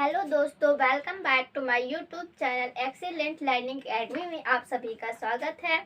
Hello दोस्तों, welcome back to my YouTube channel excellent learning academy में आप सभी का स्वागत है।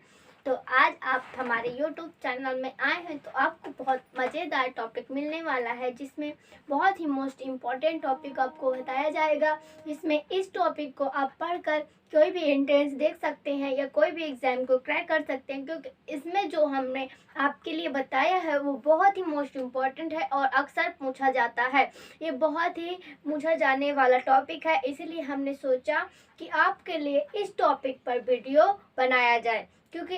तो आज आप हमारे यूट्यूब चैनल में आए हैं तो आपको बहुत मज़ेदार टॉपिक मिलने वाला है, जिसमें बहुत ही मोस्ट इम्पॉर्टेंट टॉपिक आपको बताया जाएगा। इसमें इस टॉपिक को आप पढ़कर कोई भी एंट्रेंस देख सकते हैं या कोई भी एग्ज़ाम को क्रैक कर सकते हैं, क्योंकि इसमें जो हमने आपके लिए बताया है वो बहुत ही मोस्ट इम्पॉर्टेंट है और अक्सर पूछा जाता है। ये बहुत ही पूछा जाने वाला टॉपिक है, इसीलिए हमने सोचा कि आपके लिए इस टॉपिक पर वीडियो बनाया जाए, क्योंकि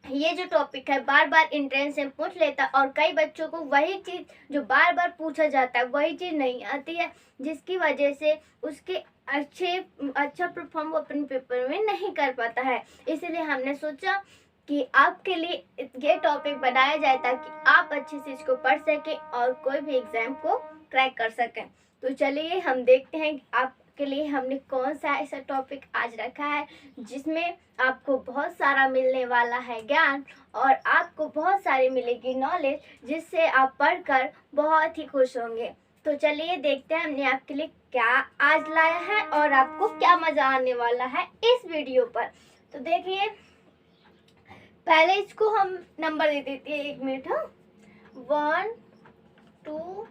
ये जो टॉपिक है बार बार एंट्रेंस में पूछ लेता और कई बच्चों को वही चीज़ जो बार बार पूछा जाता है वही चीज़ नहीं आती है, जिसकी वजह से उसके अच्छा परफॉर्म वो अपने पेपर में नहीं कर पाता है। इसलिए हमने सोचा कि आपके लिए ये टॉपिक बनाया जाए ताकि आप अच्छे से इसको पढ़ सकें और कोई भी एग्ज़ाम को क्रैक कर सकें। तो चलिए हम देखते हैं कि आपके लिए हमने कौन सा ऐसा टॉपिक आज रखा है जिसमें आपको बहुत सारा मिलने वाला है ज्ञान और आपको बहुत सारी मिलेगी नॉलेज, जिससे आप पढ़कर बहुत ही खुश होंगे। तो चलिए देखते हैं हमने आपके लिए क्या आज लाया है और आपको क्या मज़ा आने वाला है इस वीडियो पर। तो देखिए, पहले इसको हम नंबर दे देते हैं, 1 मिनट। 1 2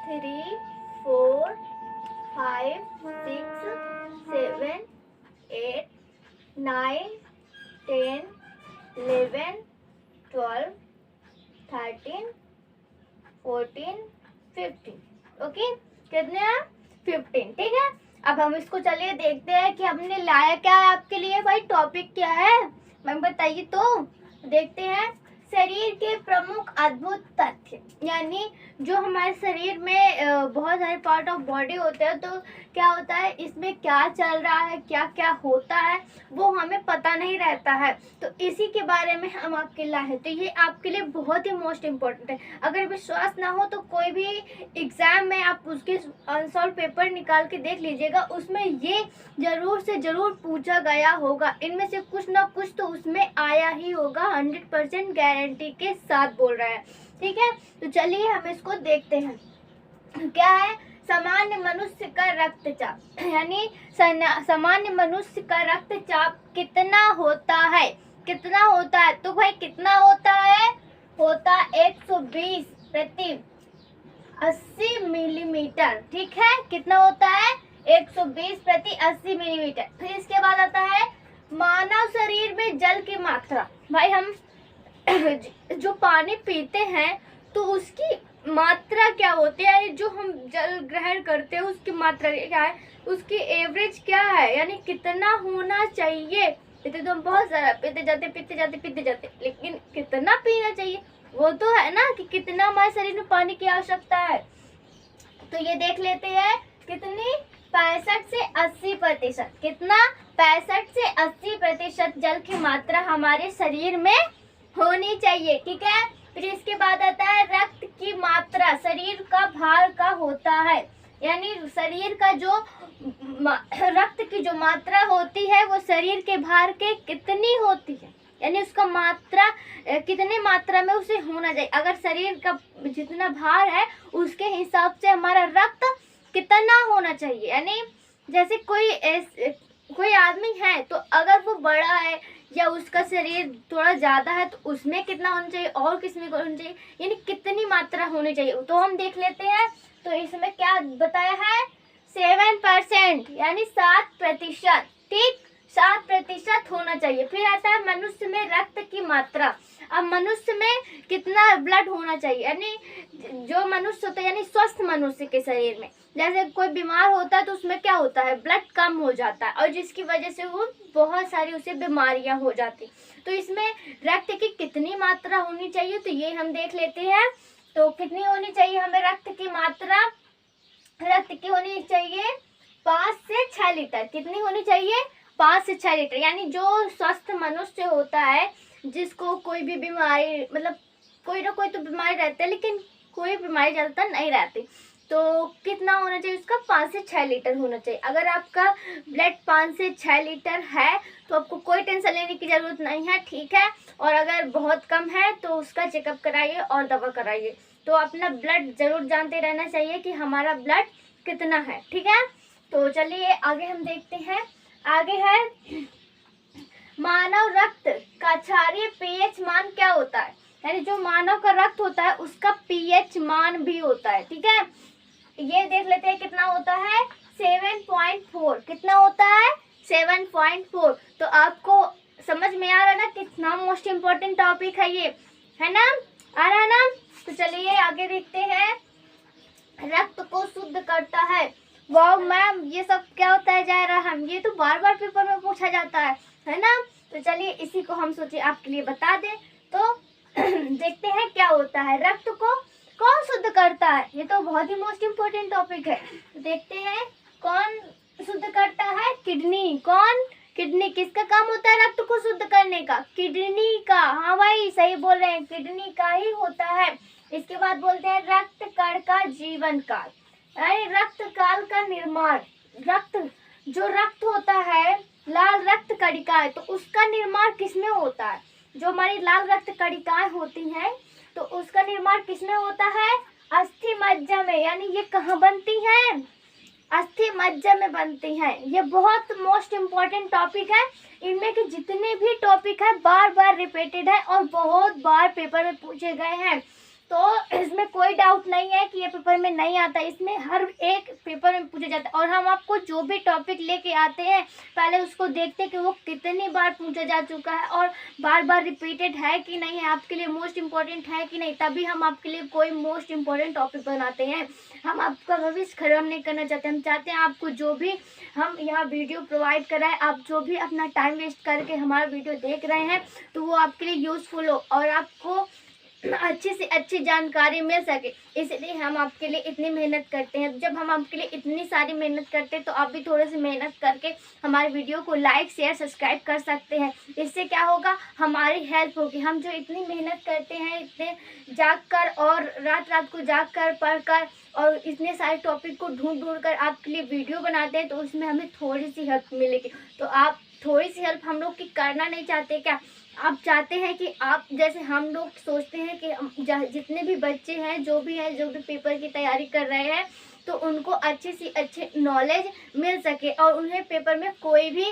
3 4 5 6 7 8 9 10 11 12 13 14 15। ओके, कितने हैं? 15। ठीक है, अब हम इसको चलिए देखते हैं कि हमने लाया क्या है आपके लिए। भाई टॉपिक क्या है मैम बताइए। तो देखते हैं, शरीर के प्रमुख अद्भुत तथ्य, यानी जो हमारे शरीर में बहुत सारे पार्ट ऑफ बॉडी होते हैं, तो क्या होता है इसमें क्या चल रहा है, क्या क्या होता है वो हमें पता नहीं रहता है। तो इसी के बारे में हम आपके लाए हैं। तो ये आपके लिए बहुत ही मोस्ट इम्पोर्टेंट है। अगर विश्वास ना हो तो कोई भी एग्ज़ाम में आप उसके अनसॉल्व पेपर निकाल के देख लीजिएगा, उसमें ये ज़रूर से ज़रूर पूछा गया होगा। इनमें से कुछ ना कुछ तो उसमें आया ही होगा, 100% गारंटी के साथ बोल रहा है। ठीक है, तो चलिए हम इसको देखते हैं। क्या है? सामान्य मनुष्य का रक्तचाप, यानी सामान्य मनुष्य का रक्तचाप कितना होता है? कितना होता है? तो भाई कितना होता है? होता 120 प्रति 80 मिलीमीटर। ठीक है, कितना होता है? 120 प्रति 80 मिलीमीटर। फिर इसके बाद आता है मानव शरीर में जल की मात्रा। भाई हम जो पानी पीते हैं तो उसकी मात्रा क्या होती है, जो हम जल ग्रहण करते हैं उसकी मात्रा क्या है, उसकी एवरेज क्या है, यानी कितना होना चाहिए। पीते तो हम बहुत सारा पीते जाते, लेकिन कितना पीना चाहिए वो तो है ना, कि कितना हमारे शरीर में पानी की आवश्यकता है। तो ये देख लेते हैं कितनी, 65 से 80%। कितना? 65 से 80% जल की मात्रा हमारे शरीर में होनी चाहिए। ठीक है, फिर इसके बाद आता है रक्त की मात्रा। शरीर का भार का होता है, यानी शरीर का जो रक्त की जो मात्रा होती है वो शरीर के भार के कितनी होती है, यानी उसका मात्रा कितने मात्रा में उसे होना चाहिए। अगर शरीर का जितना भार है उसके हिसाब से हमारा रक्त कितना होना चाहिए, यानी जैसे कोई आदमी है तो अगर वो बड़ा है या उसका शरीर थोड़ा ज़्यादा है तो उसमें कितना होना चाहिए और किसमें होना चाहिए, यानी कितनी मात्रा होनी चाहिए। तो हम देख लेते हैं। तो इसमें क्या बताया है? 7%, यानी 7%। ठीक, 7% होना चाहिए। फिर आता है मनुष्य में रक्त की मात्रा। अब मनुष्य में कितना ब्लड होना चाहिए, यानी जो मनुष्य होता है, यानी स्वस्थ मनुष्य के शरीर में, जैसे कोई बीमार होता है तो उसमें क्या होता है, ब्लड कम हो जाता है और जिसकी वजह से वो बहुत सारी उसे बीमारियां हो जाती। तो इसमें रक्त की कितनी मात्रा होनी चाहिए, तो ये हम देख लेते हैं। तो कितनी होनी चाहिए हमें रक्त की मात्रा? रक्त की होनी चाहिए 5 से 6 लीटर। कितनी होनी चाहिए? 5 से 6 लीटर। यानी जो स्वस्थ मनुष्य होता है, जिसको कोई भी बीमारी, मतलब कोई ना कोई तो बीमारी रहती है लेकिन कोई बीमारी ज़्यादातर नहीं रहती, तो कितना होना चाहिए उसका? 5 से 6 लीटर होना चाहिए। अगर आपका ब्लड 5 से 6 लीटर है तो आपको कोई टेंशन लेने की ज़रूरत नहीं है। ठीक है, और अगर बहुत कम है तो उसका चेकअप कराइए और दवा कराइए। तो अपना ब्लड जरूर जानते रहना चाहिए कि हमारा ब्लड कितना है, ठीक है। तो चलिए आगे हम देखते हैं। आगे है मानव रक्त का क्षारीय पीएच मान क्या होता है, यानी जो मानव का रक्त होता है उसका पीएच मान भी होता है, ठीक है। ये देख लेते हैं कितना होता है, 7.4। कितना होता है, 7.4। तो आपको समझ में आ रहा है ना कितना मोस्ट इम्पोर्टेंट टॉपिक है ये, है ना, आ रहा है ना। तो चलिए आगे देखते हैं। रक्त को शुद्ध करता है, वाह मैम ये सब क्या होता है जायरा, हम ये तो बार बार पेपर में पूछा जाता है ना। तो चलिए इसी को हम सोचे आपके लिए बता दें। तो देखते हैं क्या होता है, रक्त को कौन शुद्ध करता है, ये तो बहुत ही मोस्ट इम्पोर्टेंट टॉपिक है। तो देखते हैं कौन शुद्ध करता है, किडनी। कौन, किडनी। किसका काम होता है रक्त को शुद्ध करने का, किडनी का। हाँ भाई सही बोल रहे हैं, किडनी का ही होता है। इसके बाद बोलते हैं रक्त कण का जीवन काल, यानी रक्त काल का निर्माण। रक्त, जो रक्त होता है लाल रक्त कणिकाएं, तो उसका निर्माण किसमें होता है, जो हमारी लाल रक्त कणिकाएं होती हैं तो उसका निर्माण किसमें होता है, अस्थि मज्जा में। यानी ये कहाँ बनती हैं, अस्थि मज्जा में बनती हैं। ये बहुत मोस्ट इम्पोर्टेंट टॉपिक है। इनमें के जितने भी टॉपिक है बार बार रिपीटेड है और बहुत बार पेपर में पूछे गए हैं। तो इसमें कोई डाउट नहीं है कि ये पेपर में नहीं आता, इसमें हर एक पेपर में पूछा जाता है। और हम आपको जो भी टॉपिक लेके आते हैं पहले उसको देखते हैं कि वो कितनी बार पूछा जा चुका है और बार बार रिपीटेड है कि नहीं है, आपके लिए मोस्ट इम्पोर्टेंट है कि नहीं, तभी हम आपके लिए कोई मोस्ट इम्पोर्टेंट टॉपिक बनाते हैं। हम आपका भविष्य खराब नहीं करना चाहते, हम चाहते हैं आपको जो भी हम यहाँ वीडियो प्रोवाइड कराएं, आप जो भी अपना टाइम वेस्ट करके हमारा वीडियो देख रहे हैं तो वो आपके लिए यूज़फुल हो और आपको अच्छी से अच्छी जानकारी मिल सके, इसलिए हम आपके लिए इतनी मेहनत करते हैं। जब हम आपके लिए इतनी सारी मेहनत करते हैं तो आप भी थोड़ी सी मेहनत करके हमारे वीडियो को लाइक शेयर सब्सक्राइब कर सकते हैं। इससे क्या होगा, हमारी हेल्प होगी। हम जो इतनी मेहनत करते हैं, इतने जाग कर और रात को जाग कर पढ़ कर और इतने सारे टॉपिक को ढूंढ कर आपके लिए वीडियो बनाते हैं, तो उसमें हमें थोड़ी सी हेल्प मिलेगी। तो आप थोड़ी सी हेल्प हम लोग की करना नहीं चाहते क्या, आप चाहते हैं कि आप जैसे हम लोग सोचते हैं कि जितने भी बच्चे हैं जो भी पेपर की तैयारी कर रहे हैं तो उनको अच्छी सी अच्छी नॉलेज मिल सके और उन्हें पेपर में कोई भी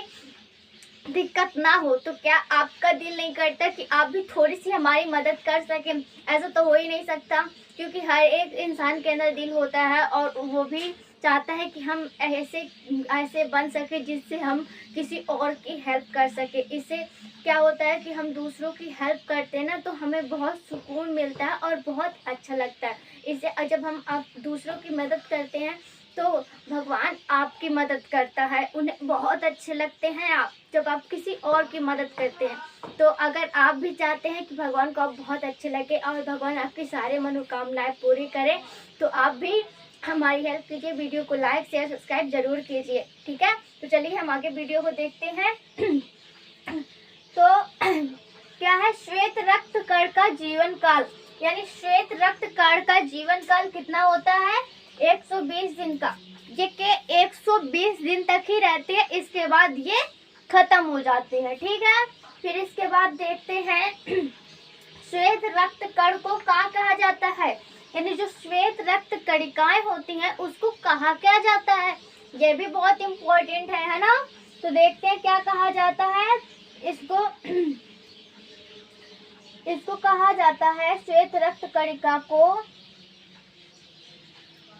दिक्कत ना हो। तो क्या आपका दिल नहीं करता कि आप भी थोड़ी सी हमारी मदद कर सकें? ऐसा तो हो ही नहीं सकता, क्योंकि हर एक इंसान के अंदर दिल होता है और वो भी चाहता है कि हम ऐसे बन सके जिससे हम किसी और की हेल्प कर सके। इससे क्या होता है कि हम दूसरों की हेल्प करते हैं ना तो हमें बहुत सुकून मिलता है और बहुत अच्छा लगता है। इससे जब हम आप दूसरों की मदद करते हैं तो भगवान आपकी मदद करता है, उन्हें बहुत अच्छे लगते हैं आप जब आप किसी और की मदद करते हैं। तो अगर आप भी चाहते हैं कि भगवान को आप बहुत अच्छे लगे और भगवान आपकी सारे मनोकामनाएं पूरी करें तो आप भी हमारी हेल्प कीजिए, वीडियो को लाइक शेयर सब्सक्राइब जरूर कीजिए, ठीक है। तो चलिए हम आगे वीडियो को देखते हैं। तो क्या है, श्वेत रक्त कण का जीवन काल, यानी श्वेत रक्त कण का जीवन काल कितना होता है, 120 दिन का। ये के 120 दिन तक ही रहते हैं, इसके बाद ये खत्म हो जाते हैं, ठीक है। फिर इसके बाद देखते हैं श्वेत रक्त कण को क्या कहा जाता है, यानी जो श्वेत रक्त कणिकाएं होती हैं उसको कहा क्या जाता है, ये भी बहुत इम्पोर्टेंट है ना। तो देखते हैं क्या कहा जाता है, इसको कहा जाता है श्वेत रक्त कणिका को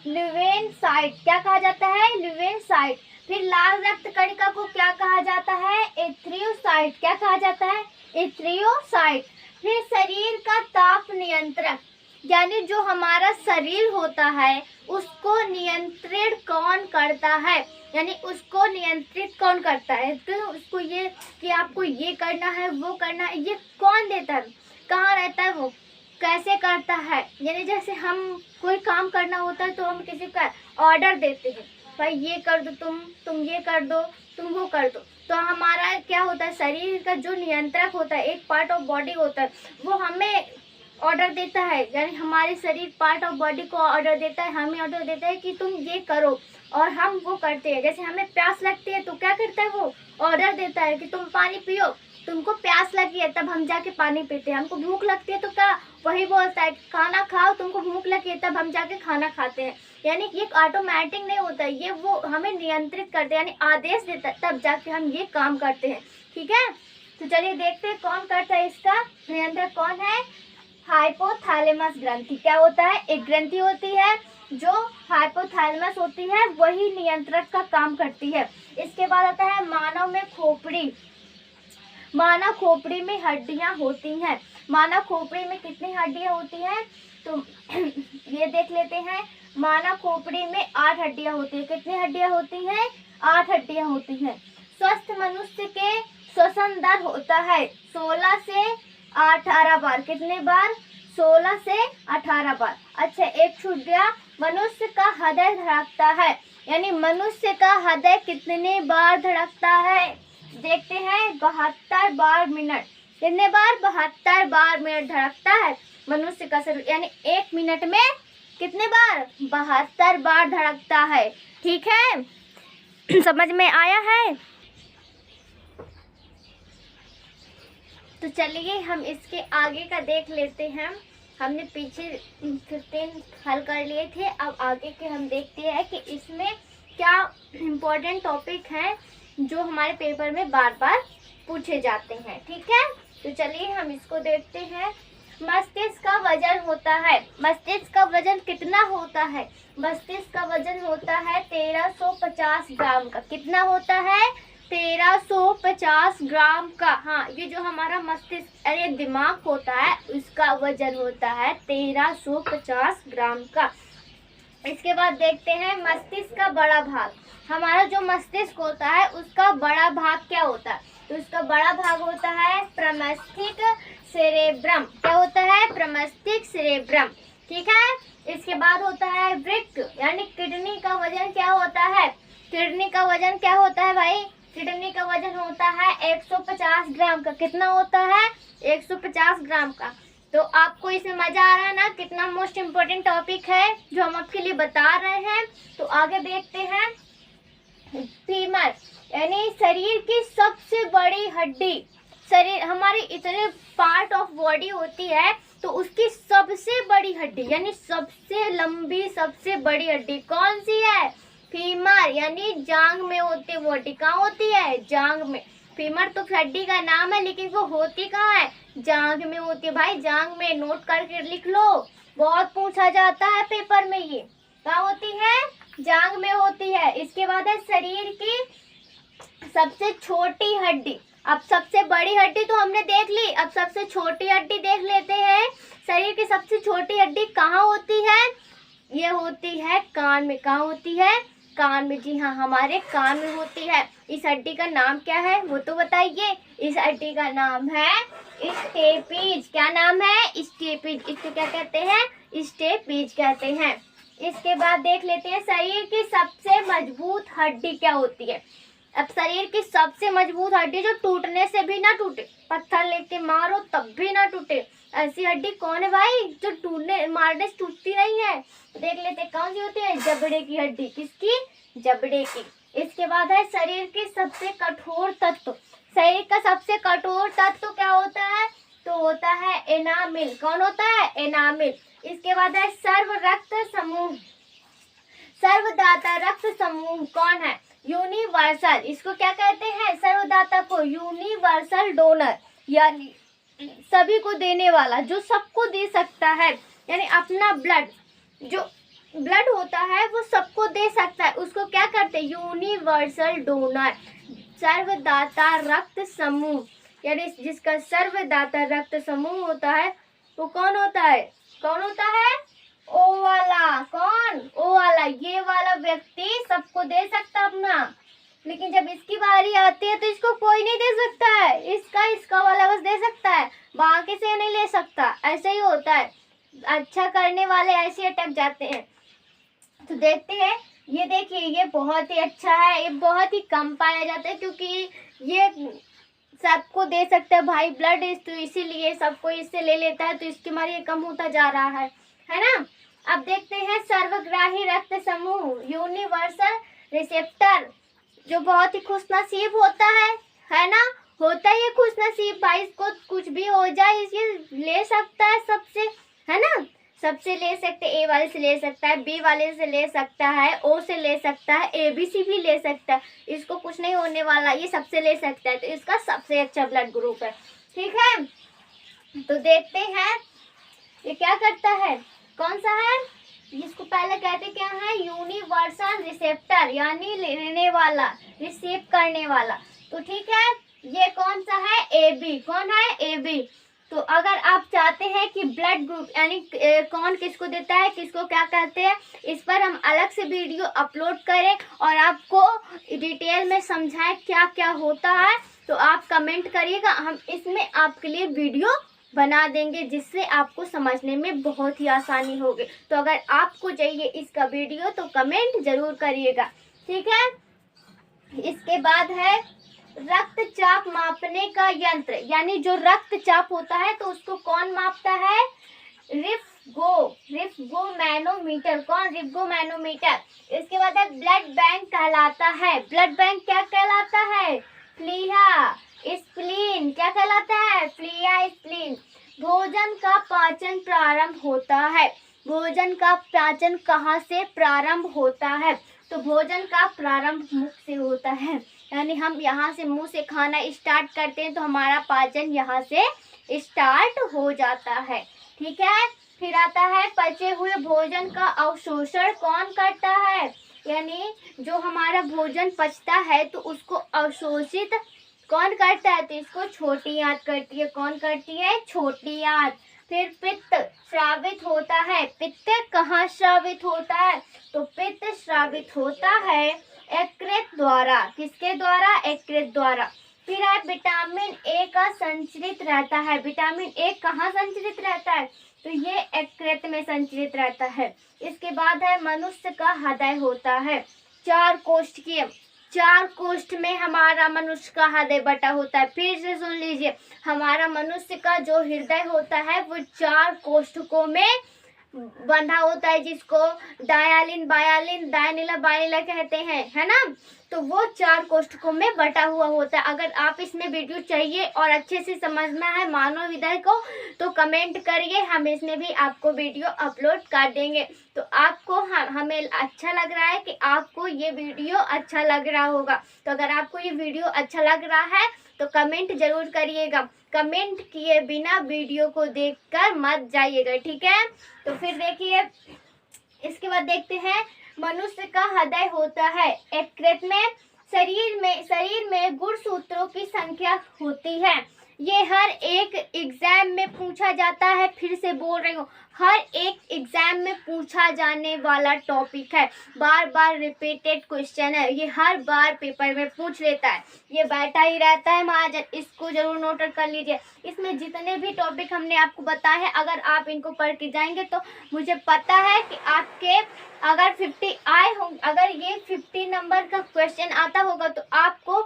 ल्यूवेनसाइट। क्या कहा जाता है, ल्यूवेनसाइट। फिर लाल रक्त कणिका को क्या कहा जाता है, एथ्रियोसाइट। क्या कहा जाता है, एथ्रियोसाइट। फिर शरीर का ताप नियंत्रक, यानी जो हमारा शरीर होता है उसको नियंत्रित कौन करता है, यानी उसको नियंत्रित कौन करता है, तो उसको ये कि आपको ये करना है वो करना है, ये कौन देता है, कहाँ रहता है, वो कैसे करता है। यानी जैसे हम कोई काम करना होता है तो हम किसी का ऑर्डर देते हैं, भाई ये कर दो, तुम ये कर दो, तुम वो कर दो। तो हमारा क्या होता है, शरीर का जो नियंत्रक होता है, एक पार्ट ऑफ बॉडी होता है, वो हमें ऑर्डर देता है, यानी हमारे शरीर पार्ट ऑफ बॉडी को ऑर्डर देता है, हमें ऑर्डर देता है कि तुम ये करो और हम वो करते हैं। जैसे हमें प्यास लगती है तो क्या करता है, वो ऑर्डर देता है कि तुम पानी पियो, तुमको प्यास लगी है तब हम जाके पानी पीते हैं। हमको भूख लगती है तो क्या वही बोलता है खाना खाओ, तुमको भूख लगी है, तब हम जाके खाना खाते हैं। यानी ये ऑटोमेटिक नहीं होता, ये वो हमें नियंत्रित करते हैं, यानी आदेश देता है, तब जाके हम ये काम करते हैं। ठीक है, तो चलिए देखते हैं कौन करता है इसका नियंत्रण, कौन है? हाइपोथैलेमस ग्रंथि। क्या होता है? एक ग्रंथि होती है जो हाइपोथैलेमस होती है, वही नियंत्रण का काम करती है। इसके बाद आता है मानव में खोपड़ी। मानव खोपड़ी में हड्डियां होती हैं। मानव खोपड़ी में कितनी हड्डियां होती हैं? तो ये देख लेते हैं। मानव खोपड़ी में 8 हड्डियां होती है। कितनी हड्डियां होती हैं? 8 हड्डियां होती हैं। स्वस्थ मनुष्य के श्वसन दर होता है 16 से 18 बार। कितने बार? 16 से 18 बार। अच्छा, एक छूट गया, मनुष्य का हृदय धड़कता है, यानी मनुष्य का हृदय कितने बार धड़कता है? देखते हैं, 72 बार मिनट। कितने बार? 72 बार मिनट धड़कता है मनुष्य का शरीर, यानी 1 मिनट में कितने बार? 72 बार धड़कता है। ठीक है, समझ में आया है? तो चलिए हम इसके आगे का देख लेते हैं। हमने पीछे 15 हल कर लिए थे, अब आगे के हम देखते हैं कि इसमें क्या इम्पोर्टेंट टॉपिक हैं जो हमारे पेपर में बार बार पूछे जाते हैं। ठीक है, तो चलिए हम इसको देखते हैं। मस्तिष्क का वजन होता है, मस्तिष्क का वजन कितना होता है? मस्तिष्क का वजन होता है 1350 ग्राम का। कितना होता है? 1350 ग्राम का। हाँ, ये जो हमारा मस्तिष्क अरे दिमाग होता है उसका वजन होता है 1350 ग्राम का। इसके बाद देखते हैं मस्तिष्क का बड़ा भाग। हमारा जो मस्तिष्क होता है उसका बड़ा भाग क्या होता है? तो उसका बड़ा भाग होता है प्रमस्तिष्क सेरेब्रम। क्या होता है? प्रमस्तिष्क सेरेब्रम। ठीक है, इसके बाद होता है वृक्क, यानी किडनी का वजन क्या होता है? किडनी का वजन क्या होता है भाई? किडनी का वजन होता है 150 ग्राम का। कितना होता है? 150 ग्राम का। तो आपको इसमें मजा आ रहा है ना? कितना मोस्ट इम्पोर्टेंट टॉपिक है जो हम आपके लिए बता रहे हैं। तो आगे देखते हैं, फीमर यानी शरीर की सबसे बड़ी हड्डी। शरीर हमारी इतने पार्ट ऑफ बॉडी होती है, तो उसकी सबसे बड़ी हड्डी यानी सबसे लंबी सबसे बड़ी हड्डी कौन सी है? फीमर, यानी जांग में होती है वो हड्डी। कहाँ होती है? जांग में। फीमर तो हड्डी का नाम है, लेकिन वो होती कहाँ है? जांग में होती है भाई, जांग में। नोट करके लिख लो, बहुत पूछा जाता है पेपर में। ये कहाँ होती है? जांग में होती है। इसके बाद है शरीर की सबसे छोटी हड्डी। अब सबसे बड़ी हड्डी तो हमने देख ली, अब सबसे छोटी हड्डी देख लेते हैं। शरीर की सबसे छोटी हड्डी कहाँ होती है? ये होती है कान में। कहाँ होती है? कान में। जी हाँ, हमारे कान में होती है। इस हड्डी का नाम क्या है वो तो बताइए। इस हड्डी का नाम है स्टेपीज। क्या नाम है? स्टेपीज। इसको क्या कहते हैं? स्टेपीज कहते हैं। इसके बाद देख लेते हैं शरीर की सबसे मजबूत हड्डी क्या होती है। अब शरीर की सबसे मजबूत हड्डी जो टूटने से भी ना टूटे, पत्थर लेके मारो तब भी ना टूटे, ऐसी हड्डी कौन है भाई? जो टूटने मारने से टूटती नहीं है। देख लेते कौन सी होती है? जबड़े की हड्डी। किसकी? जबड़े की। इसके बाद है शरीर की सबसे कठोर तत्व। शरीर का सबसे कठोर तत्व क्या होता है? तो होता है एनामिल। कौन होता है? एनामिल। इसके बाद है सर्व रक्त समूह। सर्वदाता रक्त समूह कौन है? यूनिवर्सल। इसको क्या कहते हैं? सर्वदाता को यूनिवर्सल डोनर, यानी सभी को देने वाला, जो सबको दे सकता है, यानी अपना ब्लड, जो ब्लड होता है वो सबको दे सकता है, उसको क्या करते हैं? Universal donor. सर्वदाता रक्त समूह, यानी जिसका सर्वदाता रक्त समूह होता है वो कौन होता है? कौन होता है? ओ वाला। कौन? ओ वाला। ये वाला व्यक्ति सबको दे सकता अपना, लेकिन जब इसकी बारी आती है तो इसको कोई नहीं दे सकता है। इसका वाला बस दे सकता है, बाकी से नहीं ले सकता। ऐसे ही होता है, अच्छा करने वाले ऐसे अटक जाते हैं। तो देखते हैं, ये देखिए, ये बहुत ही अच्छा है। ये बहुत ही कम पाया जाता है क्योंकि ये सबको दे सकता है भाई ब्लड, तो इसीलिए सबको इससे ले लेता है, तो इसके मारे ये कम होता जा रहा है ना। अब देखते हैं सर्वग्राही रक्त समूह, यूनिवर्सल रिसेप्टर, जो बहुत ही खुशनसीब होता है ना, होता ही है खुश नसीब भाई, इसको कुछ भी हो जाए ये ले सकता है सबसे, है ना, सबसे ले सकते, ए वाले से ले सकता है, बी वाले से ले सकता है, ओ से ले सकता है, ABC भी ले सकता है, इसको कुछ नहीं होने वाला, ये सबसे ले सकता है, तो इसका सबसे अच्छा ब्लड ग्रुप है। ठीक है, तो देखते हैं ये क्या करता है, कौन सा है, जिसको पहले कहते क्या है, यूनिवर्सल रिसेप्टर, यानी लेने वाला, रिसीव करने वाला। तो ठीक है, ये कौन सा है, AB, कौन है, AB। तो अगर आप चाहते हैं कि ब्लड ग्रुप यानी कौन किसको देता है, किसको क्या कहते हैं, इस पर हम अलग से वीडियो अपलोड करें और आपको डिटेल में समझाएं क्या क्या होता है, तो आप कमेंट करिएगा, हम इसमें आपके लिए वीडियो बना देंगे जिससे आपको समझने में बहुत ही आसानी होगी। तो अगर आपको चाहिए इसका वीडियो तो कमेंट जरूर करिएगा। ठीक है, इसके बाद है रक्तचाप मापने का यंत्र, यानी जो रक्तचाप होता है तो उसको कौन मापता है, रिफ्गो मैनोमीटर, कौन, रिफ्गो मैनोमीटर। इसके बाद है ब्लड बैंक कहलाता है, ब्लड बैंक क्या कहलाता है, प्लीहा स्प्लीन, क्या कहलाता है, प्लीहा स्प्लीन। भोजन का पाचन प्रारंभ होता है, भोजन का पाचन कहाँ से प्रारंभ होता है, तो भोजन का प्रारंभ मुख से होता है, यानी हम यहाँ से मुंह से खाना स्टार्ट करते हैं तो हमारा पाचन यहाँ से स्टार्ट हो जाता है। ठीक है, फिर आता है पचे हुए भोजन का अवशोषण कौन करता है, यानी जो हमारा भोजन पचता है तो उसको अवशोषित कौन करता है, तो इसको छोटी आंत करती है, कौन करती है, छोटी आंत। फिर पित्त श्रावित होता है, पित्त कहाँ श्रावित होता है, तो पित्त श्रावित होता है यकृत द्वारा, किसके द्वारा, यकृत द्वारा। फिर है विटामिन ए का संचरित रहता है, विटामिन ए कहाँ संचरित रहता है, तो ये यकृत में संचरित रहता है। इसके बाद है मनुष्य का हृदय होता है, 4 कोष्ठकीय, 4 कोष्ठ में हमारा मनुष्य का हृदय बटा होता है। फिर से सुन लीजिए, हमारा मनुष्य का जो हृदय होता है वो 4 कोष्ठकों में बंधा होता है, जिसको डायालिन बायालिन डायनिला बायनिला कहते हैं, है ना, तो वो 4 कोष्ठकों में बटा हुआ होता है। अगर आप इसमें वीडियो चाहिए और अच्छे से समझना है मानव हृदय को तो कमेंट करिए, हम इसमें भी आपको वीडियो अपलोड कर देंगे। तो आपको हमें अच्छा लग रहा है कि आपको ये वीडियो अच्छा लग रहा होगा, तो अगर आपको ये वीडियो अच्छा लग रहा है तो कमेंट जरूर करिएगा, कमेंट किए बिना वीडियो को देखकर मत जाइएगा। ठीक है, तो फिर देखिए इसके बाद देखते हैं मनुष्य का हृदय होता है यकृत में, शरीर में गुणसूत्रों की संख्या होती है, ये हर एक एग्जाम में पूछा जाता है, फिर से बोल रही हूँ, हर एक एग्जाम में पूछा जाने वाला टॉपिक है, बार बार रिपीटेड क्वेश्चन है, ये हर बार पेपर में पूछ लेता है, ये बैठा ही रहता है महाजन, इसको जरूर नोट कर लीजिए। इसमें जितने भी टॉपिक हमने आपको बताए हैं अगर आप इनको पढ़ के जाएंगे तो मुझे पता है कि आपके अगर 50 आए हों, अगर ये 50 नंबर का क्वेश्चन आता होगा तो आपको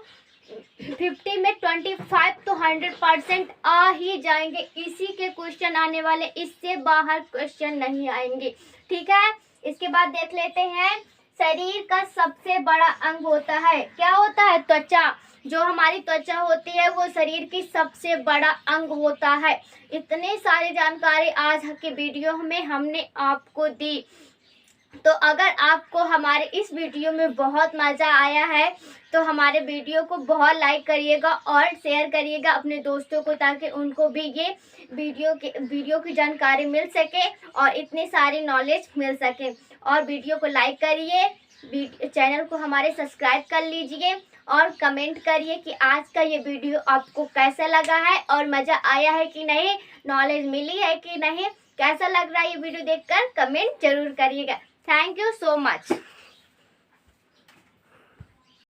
50 में 25 तो 100% आ ही जाएंगे, इसी के क्वेश्चन आने वाले, इससे बाहर क्वेश्चन नहीं आएंगे। ठीक है, इसके बाद देख लेते हैं शरीर का सबसे बड़ा अंग होता है, क्या होता है, त्वचा, जो हमारी त्वचा होती है वो शरीर की सबसे बड़ा अंग होता है। इतने सारी जानकारी आज के वीडियो में हमने आपको दी, तो अगर आपको हमारे इस वीडियो में बहुत मज़ा आया है तो हमारे वीडियो को बहुत लाइक करिएगा और शेयर करिएगा अपने दोस्तों को, ताकि उनको भी ये वीडियो की जानकारी मिल सके और इतनी सारी नॉलेज मिल सके। और वीडियो को लाइक करिए, चैनल को हमारे सब्सक्राइब कर लीजिए और कमेंट करिए कि आज का ये वीडियो आपको कैसा लगा है और मज़ा आया है कि नहीं, नॉलेज मिली है कि नहीं, कैसा लग रहा है ये वीडियो देखकर, कमेंट जरूर करिएगा। Thank you so much.